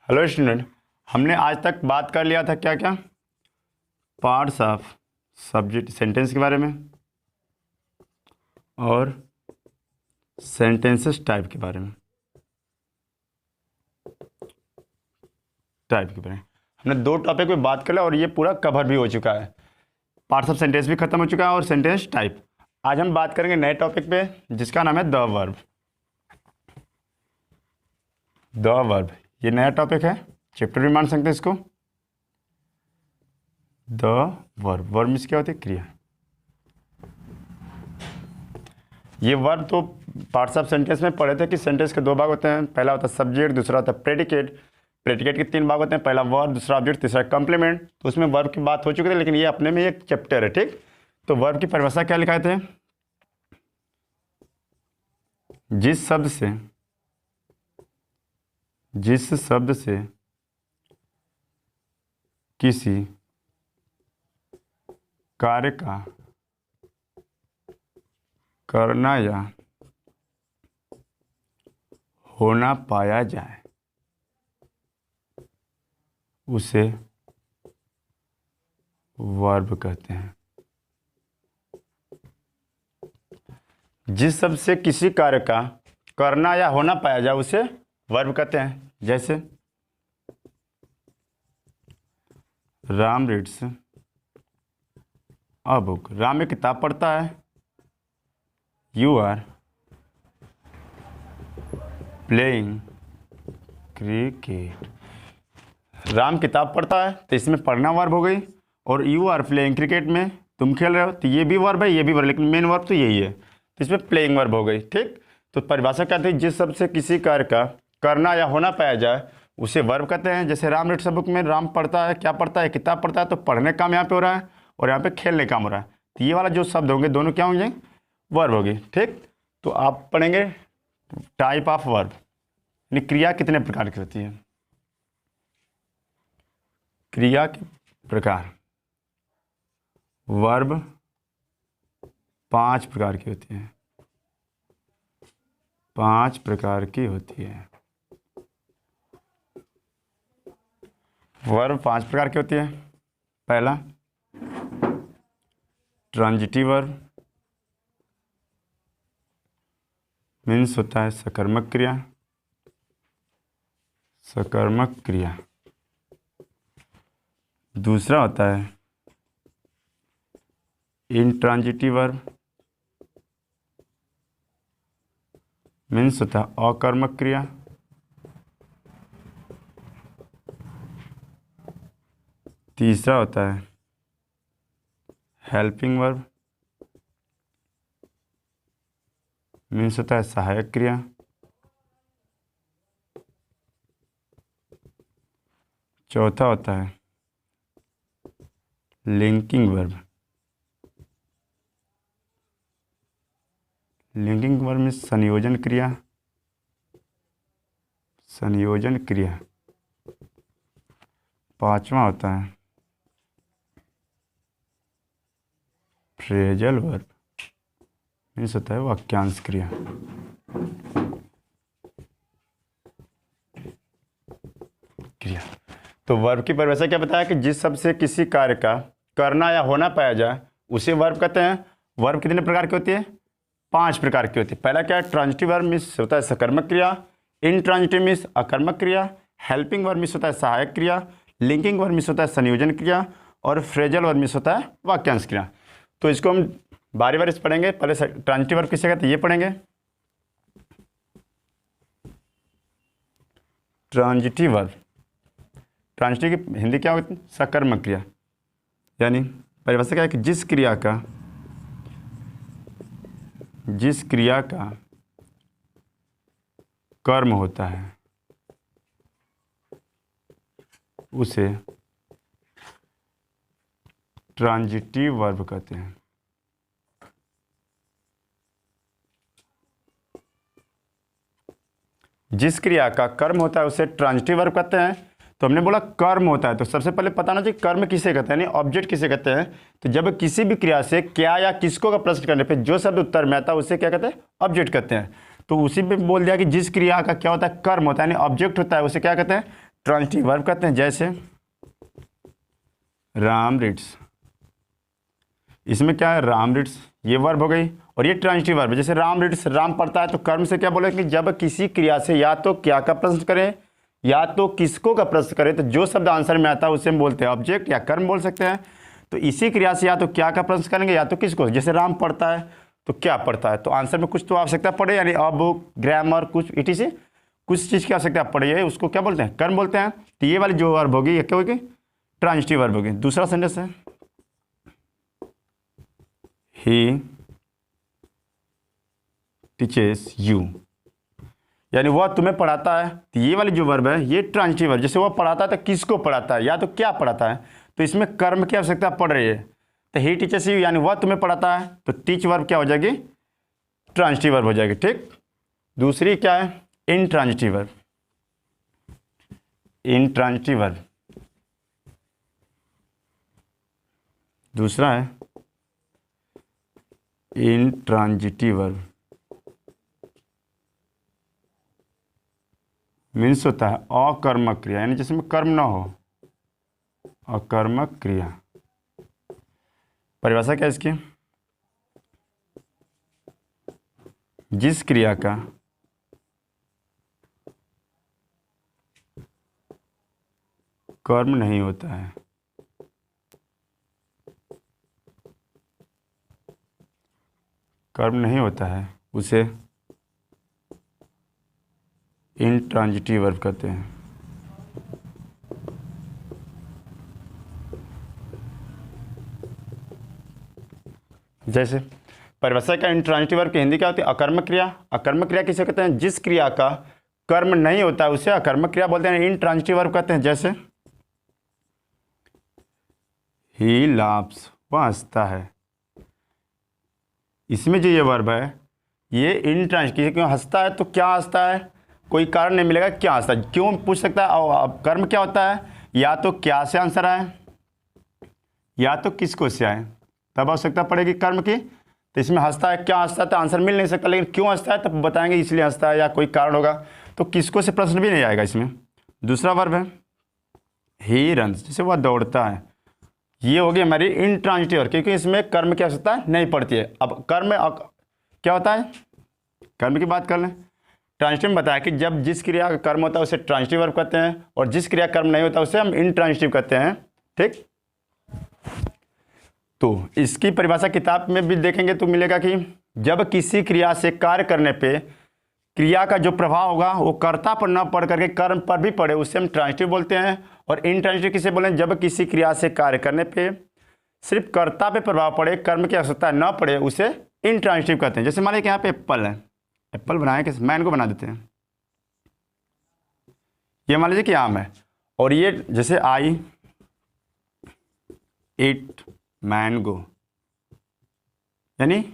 Hello student, हमने आज तक बात कर लिया था क्या क्या पार्ट्स ऑफ सब्जेक्ट सेंटेंस के बारे में और सेंटेंसेस टाइप के बारे में। हमने दो टॉपिक पे बात कर लिया और ये पूरा कवर भी हो चुका है। पार्ट्स ऑफ सेंटेंस भी खत्म हो चुका है और सेंटेंस टाइप। आज हम बात करेंगे नए टॉपिक पे जिसका नाम है द वर्ब। द वर्ब ये नया टॉपिक है, चैप्टर भी मान सकते हैं इसको। द वर्ब, वर्ब मीन्स क्या होती है? क्रिया। ये वर्ब तो पार्ट्स ऑफ सेंटेंस में पढ़े थे कि सेंटेंस के दो भाग होते हैं, पहला होता है सब्जेक्ट, दूसरा होता है प्रेडिकेट। प्रेडिकेट के तीन भाग होते हैं, पहला वर्ब, दूसरा ऑब्जेक्ट, तीसरा कंप्लीमेंट। तो उसमें वर्ब की बात हो चुकी थी, लेकिन ये अपने में एक चैप्टर है, ठीक। तो वर्ब की परिभाषा क्या लिखाए थे? जिस शब्द से किसी कार्य का करना या होना पाया जाए उसे वर्ब कहते हैं। जिस शब्द से किसी कार्य का करना या होना पाया जाए उसे वर्ब कहते हैं। जैसे Ram reads a book, Ram एक किताब पढ़ता है। You are playing cricket, Ram किताब पढ़ता है तो इसमें पढ़ना वर्ब हो गई, और यू आर प्लेइंग क्रिकेट में तुम खेल रहे हो तो ये भी वर्ब है, ये भी वर्ब, लेकिन मेन वर्ब तो यही है, तो इसमें प्लेइंग वर्ब हो गई, ठीक। तो परिभाषा क्या थी? जिस शब्द से किसी कार्य का करना या होना पाया जाए उसे वर्ब कहते हैं। जैसे राम रीड्स अ बुक में राम पढ़ता है, क्या पढ़ता है? किताब पढ़ता है, तो पढ़ने काम यहाँ पे हो रहा है और यहाँ पे खेलने काम हो रहा है, तो ये वाला जो शब्द होंगे दोनों क्या होंगे? वर्ब होगी, ठीक। तो आप पढ़ेंगे टाइप ऑफ वर्ब, यानी क्रिया कितने प्रकार की होती है। क्रिया के प्रकार, वर्ब 5 प्रकार की होती है। 5 प्रकार की होती है वर्ब, 5 प्रकार की होती है। पहला ट्रांजिटिव वर्ब, मीन्स होता है सकर्मक क्रिया। सकर्मक क्रिया। दूसरा होता है इंट्रांजिटिव वर्ब, मीन्स होता है अकर्मक क्रिया। तीसरा होता है हेल्पिंग वर्ब, मीन्स होता है सहायक क्रिया। चौथा होता है लिंकिंग वर्ब। लिंकिंग वर्ब में संयोजन क्रिया। संयोजन क्रिया। पांचवा होता है फ्रेजल वर्ब, मीन्स होता है वाक्यांश क्रिया। क्रिया। तो वर्ब की परिभाषा क्या बताया कि जिस शब्द से किसी कार्य का करना या होना पाया जाए उसे वर्ब कहते हैं। वर्ब कितने प्रकार की होती है? 5 प्रकार की होती है। पहला क्या है? ट्रांजिटिव वर्ब मीन्स होता है सकर्मक क्रिया। इंट्रांजिटिव मीन्स अकर्मक क्रिया। हेल्पिंग वर्ब मीन्स होता है सहायक क्रिया। लिंकिंग वर्ब मीन्स होता है संयोजन क्रिया। और फ्रेजल वर्ब मीन्स होता है वाक्यांश क्रिया। तो इसको हम बारी बारी से पढ़ेंगे। पहले ट्रांजिटिव वर्ब किसे कहते हैं ये पढ़ेंगे। ट्रांजिटिव वर्ब, ट्रांजिटिव की हिंदी क्या होती है? सकर्मक क्रिया। यानी परिभाषा क्या है कि जिस क्रिया का कर्म होता है उसे ट्रांजिटिव वर्ब कहते हैं। जिस क्रिया का कर्म होता है उसे ट्रांजिटिव वर्ब कहते हैं। तो हमने बोला कर्म होता है, तो सबसे पहले पता ना चाहिए कर्म किसे कहते हैं, यानी ऑब्जेक्ट किसे कहते हैं। तो जब किसी भी क्रिया से क्या या किसको का प्रश्न करने पे जो शब्द उत्तर में आता है उसे क्या कहते हैं? ऑब्जेक्ट कहते हैं। तो उसी पे बोल दिया कि जिस क्रिया का क्या होता है? कर्म होता है, यानी ऑब्जेक्ट होता है, उसे क्या कहते हैं? ट्रांजिटिव वर्ब कहते हैं, जैसे राम रीड्स। इसमें क्या है, राम रीड्स ये वर्ब हो गई और ये ट्रांजिटिव वर्ब है। जैसे राम रीड्स, राम पढ़ता है, तो कर्म से क्या बोले कि जब किसी क्रिया से या तो क्या का प्रश्न करें या तो किसको का प्रश्न करें, तो जो शब्द आंसर में आता है उसे हम बोलते हैं ऑब्जेक्ट या कर्म बोल सकते हैं। तो इसी क्रिया से या तो क्या का प्रश्न करेंगे या तो किसको। जैसे राम पढ़ता है तो क्या पढ़ता है, तो आंसर में कुछ तो आवश्यकता पड़े, यानी अब ग्रामर कुछ इटीसी कुछ चीज़ की आवश्यकता पड़ी है, उसको क्या बोलते हैं, कर्म बोलते हैं। तो ये वाली जो वर्ब होगी ये क्या होगी, ट्रांजिटिव वर्ब होगी। दूसरा सेंटेंस है ही टीचेस यू, यानी वह तुम्हें पढ़ाता है। तो ये वाली जो वर्ब है ये ट्रांजिटिव वर्ब। जैसे वह पढ़ाता है तो किसको पढ़ाता है या तो क्या पढ़ाता है, तो इसमें कर्म की आवश्यकता पड़ रही है। तो ही टीचर्स यू यानी वह तुम्हें पढ़ाता है, तो टीच वर्ब क्या हो जाएगी, ट्रांजिटिव वर्ब हो जाएगी। ठीक, दूसरी क्या है, इंट्रांजिटिव वर्ब। इंट्रांजिटिव वर्ब दूसरा है इंट्रांजिटिव वर्ब, मीन्स होता है अकर्मक क्रिया, यानी जिसमें कर्म ना हो, अकर्मक क्रिया। परिभाषा क्या है इसकी, जिस क्रिया का कर्म नहीं होता है, कर्म नहीं होता है उसे इंट्रांजिटिव वर्ब कहते हैं। जैसे परिभाषा का इंट्रांजिटिव वर्ब की हिंदी क्या होती है, अकर्मक क्रिया। अकर्मक क्रिया किसे कहते हैं, जिस क्रिया का कर्म नहीं होता है उसे अकर्मक क्रिया बोलते हैं, इंट्रांजिटिव वर्ब कहते हैं। जैसे ही लाफ्स, वह हंसता है। इसमें जो ये वर्ब है ये इंट्रांजिटिव, क्यों हंसता है, तो क्या हंसता है, कोई कारण नहीं मिलेगा, क्या हंसता है, क्यों पूछ सकता है। और अब कर्म क्या होता है, या तो क्या से आंसर आए या तो किसको से आए, तब आवश्यकता पड़ेगी कर्म की। तो इसमें हंसता है, क्या हंसता है, तो आंसर मिल नहीं सकता, लेकिन क्यों हंसता है तब बताएंगे इसलिए हंसता है या कोई कारण होगा, तो किसको से प्रश्न भी नहीं आएगा इसमें। दूसरा वर्ब है ही रन्स, जैसे वह दौड़ता है। ये होगी हमारी इंट्रांजिटिव वर्ब, क्योंकि इसमें कर्म की आवश्यकता नहीं पड़ती है। अब कर्म क्या होता है, कर्म की बात कर लें। ट्रांजिटिव में बताया कि जब जिस क्रिया का कर्म होता है उसे ट्रांजिटिव वर्ब कहते हैं, और जिस क्रिया कर्म नहीं होता उसे हम इंट्रांजिटिव कहते हैं। ठीक, तो इसकी परिभाषा किताब में भी देखेंगे तो मिलेगा कि जब किसी क्रिया से कार्य करने पे क्रिया का जो प्रभाव होगा वो कर्ता पर न पड़ करके कर्म पर भी पड़े, उससे हम ट्रांजिटिव बोलते हैं। और इंट्रांजिटिव किसे बोलें, जब किसी क्रिया से कार्य करने पे सिर्फ कर्ता पे प्रभाव पड़े, कर्म की आवश्यकता न पड़े, उसे इंट्रांजिटिव कहते हैं। जैसे मान लीजिए कि यहाँ पे एप्पल है, एप्पल बनाए किस, मैन को बना देते हैं। ये मान लीजिए कि आम है, और ये जैसे आई इट मैंगो, यानी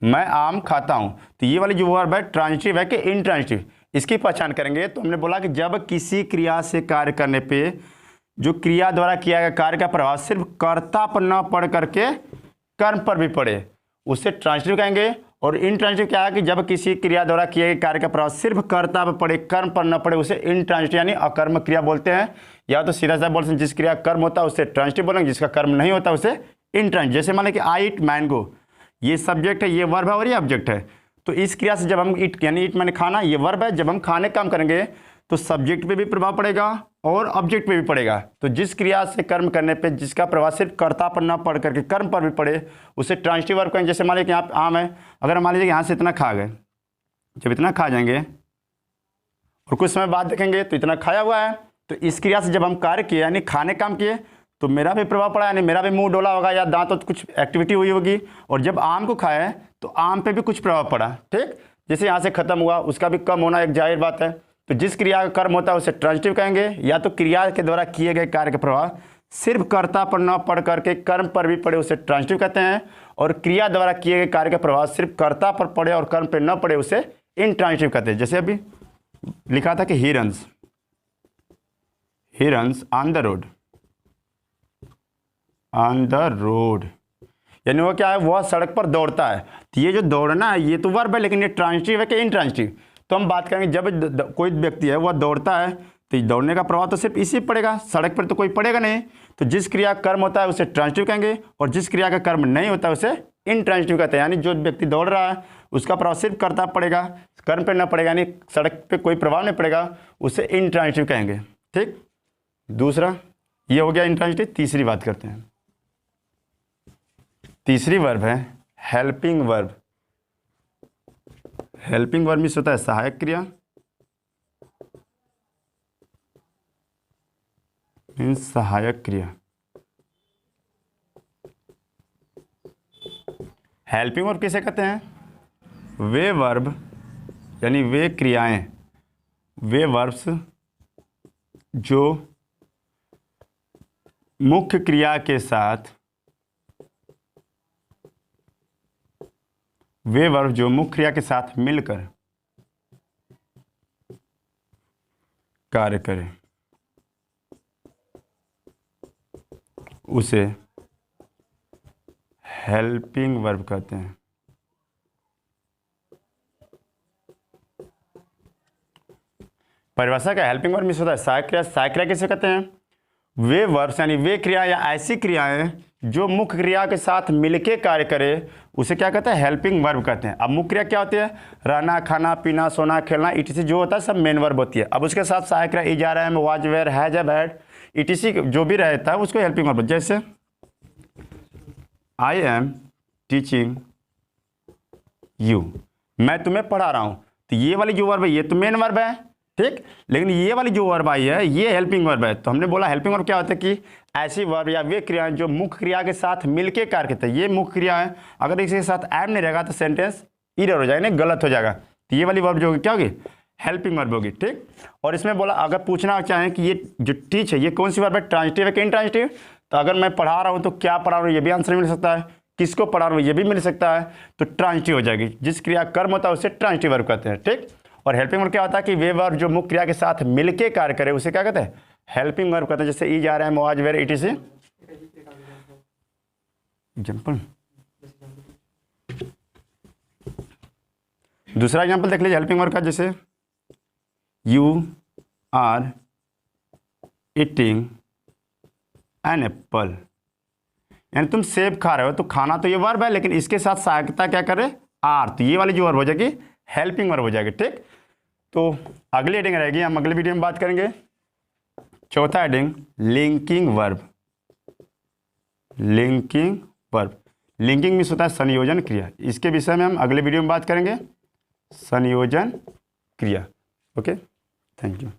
मैं आम खाता हूं। तो ये वाली जो वर्ब है ट्रांजिटिव है कि इंट्रांजिटिव, इसकी पहचान करेंगे। तो हमने बोला कि जब किसी क्रिया से कार्य करने पे जो क्रिया द्वारा किया गया कार्य का प्रभाव सिर्फ कर्ता पर न पड़ करके कर्म पर भी पड़े, उसे ट्रांजिटिव कहेंगे। और इंट्रांजिटिव क्या है कि जब किसी क्रिया द्वारा किए गए कार्य का प्रभाव सिर्फ कर्ता पर पड़े, कर्म पर न पड़े, उसे इंट्रांजिटिव यानी अकर्मक क्रिया बोलते हैं। या तो सीधा सा बोल सकते हैं, जिस क्रिया कर्म होता है उसे ट्रांजिटिव बोलेंगे, जिसका कर्म नहीं होता उसे इंट्रांजिटिव। जैसे मान लें कि आई इट मैंगो, ये सब्जेक्ट है, ये वर्ब है और ये ऑब्जेक्ट है। तो इस क्रिया से जब हम इट यानी इट मैंने खाना, ये वर्ब है, जब हम खाने काम करेंगे तो सब्जेक्ट पे भी प्रभाव पड़ेगा और ऑब्जेक्ट पे भी पड़ेगा। तो जिस क्रिया से कर्म करने पे जिसका प्रभाव सिर्फ कर्ता पर ना पड़ करके कर्म पर भी पड़े, उसे ट्रांजिटिव वर्ब कहेंगे। जैसे मान लीजिए कि यहाँ आम है, अगर मान लीजिए कि यहाँ से इतना खा गए, जब इतना खा जाएंगे और कुछ समय बाद देखेंगे तो इतना खाया हुआ है, तो इस क्रिया से जब हम कार्य किए यानी खाने काम किए तो मेरा भी प्रभाव पड़ा, यानी मेरा भी मुंह डोला होगा या दांत तो कुछ एक्टिविटी हुई होगी। और जब आम को खाया है तो आम पे भी कुछ प्रभाव पड़ा। ठीक, जैसे यहाँ से खत्म हुआ उसका भी कम होना एक जाहिर बात है। तो जिस क्रिया का कर्म होता है उसे ट्रांजिटिव कहेंगे। या तो क्रिया के द्वारा किए गए कार्य का प्रभाव सिर्फ कर्ता पर न पड़ करके कर्म पर भी पड़े, उसे ट्रांजिटिव कहते हैं। और क्रिया द्वारा किए गए कार्य का प्रभाव सिर्फ कर्ता पर पड़े और कर्म पर न पड़े, उसे इंट्रांजिटिव कहते हैं। जैसे अभी लिखा था कि he runs on the road, on the road यानी वो क्या है, वह सड़क पर दौड़ता है। तो ये जो दौड़ना है ये तो वर्ब है, लेकिन ये ट्रांजिटिव है कि इंट्रांजिटिव। तो हम बात करेंगे जब कोई व्यक्ति है वह दौड़ता है, तो दौड़ने का प्रभाव तो सिर्फ इसी पड़ेगा, सड़क पर तो कोई पड़ेगा नहीं। तो जिस क्रिया का कर्म होता है उसे ट्रांजिटिव कहेंगे, और जिस क्रिया का कर्म नहीं होता है उसे इनट्रांजिटिव कहते हैं। यानी जो व्यक्ति दौड़ रहा है उसका प्रभाव सिर्फ कर्ता पड़ेगा, कर्म पर ना पड़ेगा, यानी सड़क पे कोई प्रभाव नहीं पड़ेगा, उसे इनट्रांजिटिव कहेंगे। ठीक, दूसरा ये हो गया इनट्रांजिटिव। तीसरी बात करते हैं। तीसरी वर्ब है helping verb. Helping verb means होता है सहायक क्रिया, मीन्स सहायक क्रिया। हेल्पिंग वर्ब किसे कहते हैं? वे वर्ब यानी वे क्रियाएं, वे वर्ब्स जो मुख्य क्रिया के साथ, वे वर्ब जो मुख्य क्रिया के साथ मिलकर कार्य करें उसे हेल्पिंग वर्ब कहते हैं। परिभाषा का हेल्पिंग वर्ब मीन्स होता है सहायक क्रिया। सहायक क्रिया किसे कहते हैं? वे वर्ब्स यानी वे क्रिया या ऐसी क्रियाएं जो मुख्य क्रिया के साथ मिलके कार्य करे उसे क्या कहते हैं? हेल्पिंग वर्ब कहते हैं। अब मुख्य क्रिया क्या होती है? रहना, खाना, पीना, सोना, खेलना, ईटीसी जो होता है सब मेन वर्ब होती है। अब उसके साथ सहायक क्रिया is, are, am, was, were, has, had, ETC जो भी रहता है उसको हेल्पिंग वर्ब। जैसे आई एम टीचिंग यू, मैं तुम्हें पढ़ा रहा हूं, तो ये वाली जो वर्ब है ये तो मेन वर्ब है, ठीक। लेकिन ये वाली जो वर्ब आई है ये हेल्पिंग वर्ब है। तो हमने बोला हेल्पिंग वर्ब क्या होता है कि ऐसी वर्ब या वे क्रियाएं जो मुख्य क्रिया के साथ मिलके कार्य करते हैं। ये मुख्य क्रिया है, अगर इसके साथ एम नहीं रहेगा तो सेंटेंस इरर हो जाएगा, नहीं गलत हो जाएगा। तो ये वाली वर्ब जो होगी क्या होगी? हेल्पिंग वर्ब होगी, ठीक। और इसमें बोला अगर पूछना चाहें कि ये जो टीच है ये कौन सी वर्ब है? ट्रांजिटिव है कि इनट्रांजिटिव? तो अगर मैं पढ़ा रहा हूँ तो क्या पढ़ा रहा हूँ ये भी आंसर मिल सकता है, किसको पढ़ा रहा हूँ ये भी मिल सकता है, तो ट्रांजिटिव हो जाएगी। जिस क्रिया कर्म होता है उसे ट्रांजिटिव वर्ब कहते हैं, ठीक। और हेल्पिंग वर्ब क्या होता है कि वे वर्ब जो मुख्य क्रिया के साथ मिलके कार्य करे उसे क्या कहते हैं? हेल्पिंग वर्ब कहते हैं। जैसे is, are, am, was, were, ETC. Example, दूसरा एग्जांपल देख लीजिए हेल्पिंग वर्ब का। जैसे you are eating an apple, यानी तुम सेब खा रहे हो। तो खाना तो ये वर्ब है लेकिन इसके साथ सहायकता क्या करे? आर, तो ये वाली जो वर्ब हो जाएगी हेल्पिंग वर्ब हो जाएगी, ठीक। तो अगली हेडिंग रहेगी, हम अगले वीडियो में बात करेंगे। चौथा heading linking verb. Linking verb, linking means होता है संयोजन क्रिया। इसके विषय में हम अगले वीडियो में बात करेंगे, संयोजन क्रिया। Okay, thank you.